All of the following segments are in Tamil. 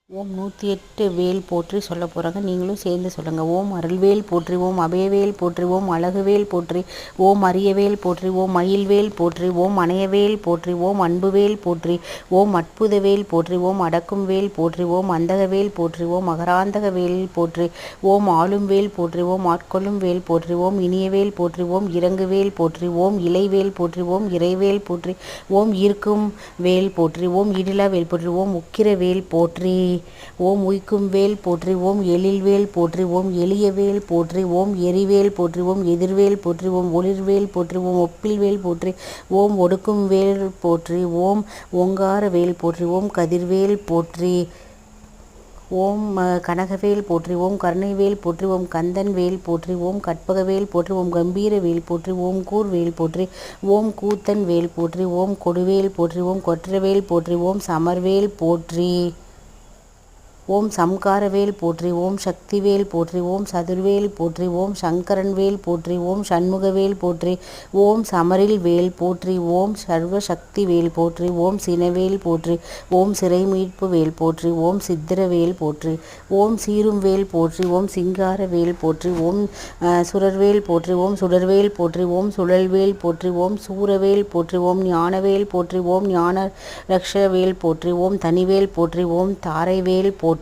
ஓம் 108 வேல் போற்றி சொல்ல போகிறாங்க. நீங்களும் சேர்ந்து சொல்லுங்கள். ஓம் அருள்வேல் போற்றி, ஓம் அபயவேல் போற்றி, ஓம் அழகுவேல் போற்றி, ஓம் அரியவேல் போற்றி, ஓம் மயில்வேல் போற்றி, ஓம் அணையவேல் போற்றி, ஓம் அன்புவேல் போற்றி, ஓம் அற்புதவேல் போற்றி, ஓம் அடக்கும் வேல் போற்றி, ஓம் அந்தகவேல் போற்றி, ஓம் மகராந்தக வேல் போற்றி, ஓம் ஆளும் வேல் போற்றி, ஓம் ஆட்கொள்ளும் வேல் போற்றி, ஓம் இனியவேல் போற்றி, ஓம் இறங்குவேல் போற்றி, ஓம் இலைவேல் போற்றி, ஓம் இறைவேல் போற்றி, ஓம் ஈர்க்கும் வேல் போற்றி, ஓம் ஈடிலா வேல் போற்றி, ஓம் உக்கிர வேல் போற்றி, ஓம் உய்க்கும் வேல் போற்றி, ஓம் எழில்வேல் போற்றி, ஓம் எளியவேல் போற்றி, ஓம் எரிவேல் போற்றி, ஓம் எதிர்வேல் போற்றி, ஓம் ஒளிர்வேல் போற்றி, ஓம் ஒப்பில்வேல் போற்றி, ஓம் ஒடுக்கும் வேல் போற்றி, ஓம் ஓங்கார வேல் போற்றி, ஓம் கதிர்வேல் போற்றி, ஓம் கனகவேல் போற்றி, ஓம் கருணைவேல் போற்றி, ஓம் கந்தன் வேல் போற்றி, ஓம் கற்பகவேல் போற்றி, ஓம் கம்பீர வேல் போற்றி, ஓம் கூர்வேல் போற்றி, ஓம் கூத்தன் வேல் போற்றி, ஓம் கொடுவேல் போற்றி, ஓம் கொற்றவேல் போற்றி, ஓம் சமர்வேல் போற்றி, ஓம் சம்காரவேல் போற்றி, ஓம் சக்திவேல் போற்றி, ஓம் சதுர்வேல் போற்றி, ஓம் சங்கரன்வேல் போற்றி, ஓம் சண்முகவேல் போற்றி, ஓம் சமரில் வேல் போற்றி, ஓம் சர்வசக்தி வேல் போற்றி, ஓம் சினவேல் போற்றி, ஓம் சிறைமீட்பு வேல் போற்றி, ஓம் சித்திரவேல் போற்றி, ஓம் சீரும் வேல் போற்றி, ஓம் சிங்கார வேல் போற்றி, ஓம் சுரர்வேல் போற்றி, ஓம் சுடர்வேல் போற்றி, ஓம் சுழல்வேல் போற்றி, ஓம் சூரவேல் போற்றி, ஓம் ஞானவேல் போற்றி, ஓம் ஞான ரக்ஷவேல் போற்றி, ஓம் தனிவேல் போற்றி, ஓம் தாரைவேல் போற்றி,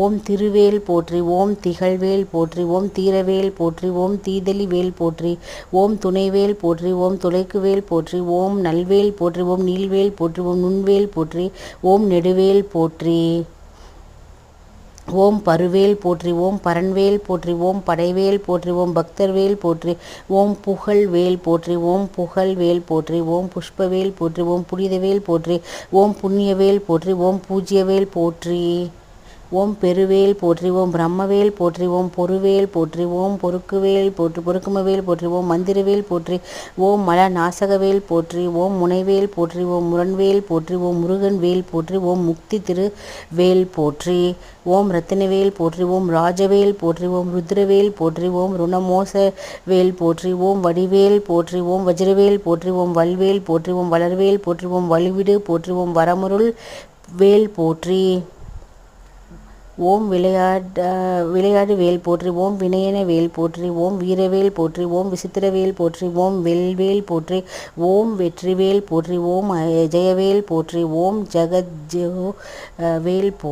ஓம் திருவேல் போற்றி, ஓம் திகழ்வேல் போற்றி, ஓம் தீரவேல் போற்றி, ஓம் தீதலி வேல் போற்றி, ஓம் துணைவேல் போற்றி, ஓம் துளைக்குவேல் போற்றி, ஓம் நல்வேல் போற்றி, ஓம் நீள்வேல் போற்றி, ஓம் நுண்வேல் போற்றி, ஓம் நெடுவேல் போற்றி, ஓம் பருவேல் போற்றி, ஓம் பரன்வேல் போற்றி, ஓம் படைவேல் போற்றி, ஓம் பக்தர்வேல் போற்றி, ஓம் புகழ்வேல் போற்றி, ஓம் புகழ்வேல் போற்றி, ஓம் புஷ்பவேல் போற்றி, ஓம் புனிதவேல் போற்றி, ஓம் புண்ணியவேல் போற்றி, ஓம் பூஜ்யவேல் போற்றி, ஓம் பெருவேல் போற்றி, ஓம் பிரம்மவேல் போற்றி, ஓம் பொருவேல் போற்றி, ஓம் பொறுக்குவேல் போற்றி, பொறுக்குமவேல் போற்றி, ஓம் மந்திரவேல் போற்றி, ஓம் மல நாசகவேல் போற்றி, ஓம் முனைவேல் போற்றி, ஓம் முரண்வேல் போற்றி, ஓம் முருகன் வேல் போற்றி, ஓம் முக்தி திருவேல் போற்றி, ஓம் ரத்தினவேல் போற்றி, ஓம் ராஜவேல் போற்றி, ஓம் ருத்ரவேல் போற்றி, ஓம் ருணமோச வேல் போற்றி, ஓம் வடிவேல் போற்றி, ஓம் வஜ்ரவேல் போற்றி, ஓம் வல்வேல் போற்றி, ஓம் வளர்வேல் போற்றி, ஓம் வலுவிடு போற்றி, ஓம் வரமுருள் வேல் போற்றி, ஓம் விளையாடு வேல் போற்றி, ஓம் வினயன வேல் போற்றி, ஓம் வீரவேல் போற்றி, ஓம் விசித்திரவேல் போற்றி, ஓம் வெல்வேல் போற்றி, ஓம் வெற்றிவேல் போற்றி, ஓம் ஜெயவேல் போற்றி, ஓம் ஜெகஜோ வேல் போற்றி.